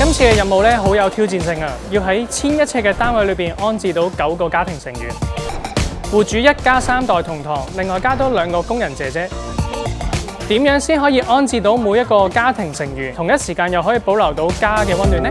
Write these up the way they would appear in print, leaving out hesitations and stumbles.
今次嘅任務咧好有挑戰性啊！要喺1100尺嘅單位裏邊安置到9個家庭成員，戶主一家3代同堂，另外加多2個工人姐姐。點樣先可以安置到每一個家庭成員，同一時間又可以保留到家嘅溫暖呢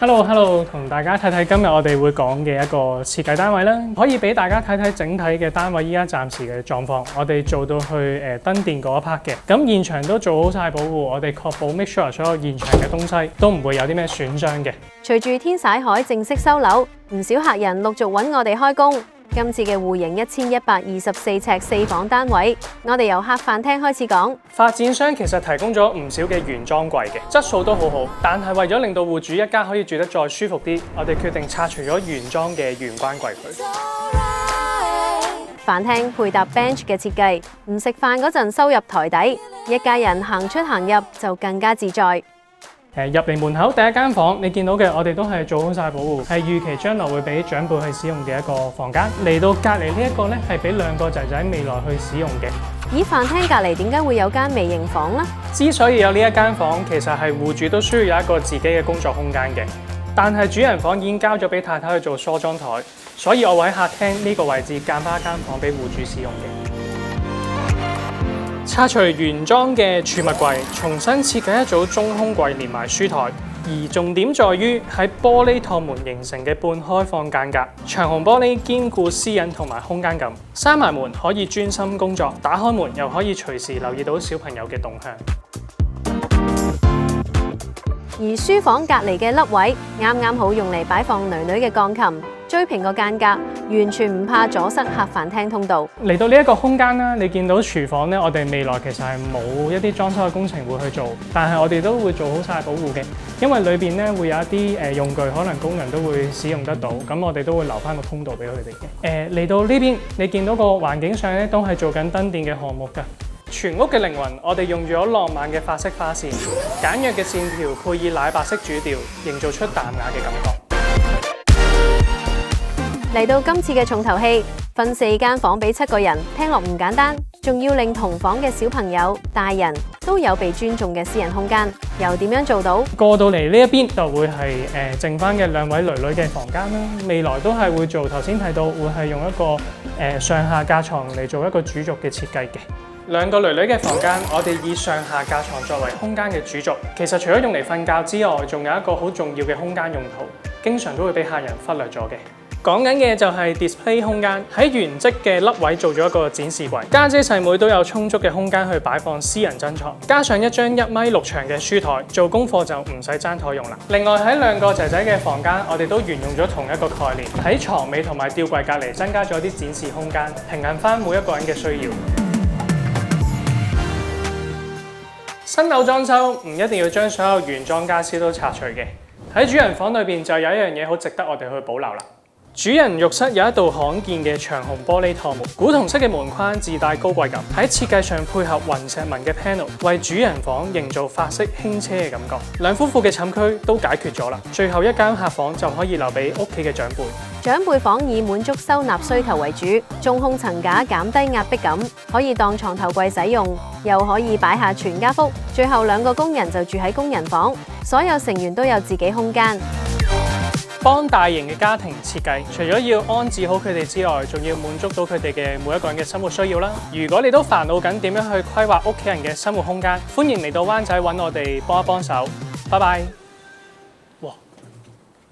？Hello， 同大家睇睇今日我哋會講嘅一個設計單位啦，可以俾大家睇睇整體嘅單位依家暫時嘅狀況。我哋做到去燈電嗰一 part 嘅，咁現場都做好晒保護，我哋確保 make sure 所有現場嘅東西都唔會有啲咩損傷嘅。隨住天璽海正式收樓，唔少客人陸續揾我哋開工。今次嘅戶型1124尺4房單位，我哋由客飯廳開始講。發展商其實提供咗唔少嘅原裝櫃嘅，質素都好好，但係為咗令到戶主一家可以住得再舒服啲，我哋決定拆除咗原裝嘅玄關櫃佢。飯廳配搭 bench 嘅設計，唔食飯嗰陣收入台底，一家人行出行入就更加自在。入嚟門口第一間房，你見到嘅我哋都係做好晒保護，係預期將來會俾長輩去使用嘅一個房間。嚟到隔離呢一個咧，係俾2個仔仔未來去使用嘅。咦，飯廳隔離點解會有間微型房呢？之所以有呢一間房，其實係戶主都需要有一個自己嘅工作空間嘅。但係主人房已經交咗俾太太去做梳妝台，所以我會喺客廳呢個位置間翻一間房俾戶主使用嘅。拆除原裝嘅儲物櫃，重新設計一組中空櫃連埋書台，而重點在於喺玻璃趟門形成嘅半開放間隔，長虹玻璃兼顧私隱同埋空間感。閂埋門可以專心工作，打開門又可以隨時留意到小朋友嘅動向。而書房隔離嘅凹位，啱啱好用嚟擺放女女嘅鋼琴。追平個間隔，完全唔怕阻塞客飯廳通道。嚟到呢一個空間啦，你見到廚房咧，我哋未來其實係冇一啲裝修嘅工程會去做，但係我哋都會做好晒保護嘅，因為裏邊咧會有一啲用具，可能工人都會使用得到，咁我哋都會留翻個通道俾佢哋嘅。嚟到呢邊，你見到個環境上咧都係做緊燈電嘅項目㗎。全屋嘅靈魂，我哋用咗浪漫嘅法式花線，簡約嘅線條配以奶白色主調，營造出淡雅嘅感覺。嚟到今次嘅重頭戲，分4間房俾7個人，聽落唔簡單，仲要令同房嘅小朋友、大人都有被尊重嘅私人空間，又點樣做到？過到嚟呢一邊就會係剩翻嘅2位女女嘅房間啦。未來都係會做頭先提到，會係用一個上下架床嚟做一個主軸嘅設計嘅。2個女女嘅房間，我哋以上下架床作為空間嘅主軸。其實除咗用嚟瞓覺之外，仲有一個好重要嘅空間用途，經常都會俾客人忽略咗嘅。講緊嘅就係 display 空間，喺原跡嘅凹位做咗一個展示櫃，家姐細妹都有充足嘅空間去擺放私人珍藏，加上一張1.6米長嘅書台，做功課就唔使爭台用啦。另外喺2個仔仔嘅房間，我哋都沿用咗同一個概念，喺床尾同埋吊櫃隔離增加咗啲展示空間，平衡翻每一個人嘅需要。新樓裝修唔一定要將所有原裝家私都拆除嘅，喺主人房裏邊就有一樣嘢好值得我哋去保留啦。主人浴室有一道罕見嘅長虹玻璃趟門，古銅色嘅門框自帶高貴感，喺設計上配合雲石紋嘅 panel， 為主人房營造法式輕奢嘅感覺。兩夫婦嘅寢區都解決咗啦，最後一間客房就可以留俾屋企嘅長輩。長輩房以滿足收納需求為主，中空層架減低壓迫感，可以當床頭櫃使用，又可以擺下全家福。最後2個工人就住喺工人房，所有成員都有自己空間。幫大型嘅家庭設計，除咗要安置好佢哋之外，仲要滿足到佢哋嘅每一個人嘅生活需要啦。如果你都煩惱緊點樣去規劃屋企人嘅生活空間，歡迎嚟到灣仔揾我哋幫一幫手。拜拜。哇！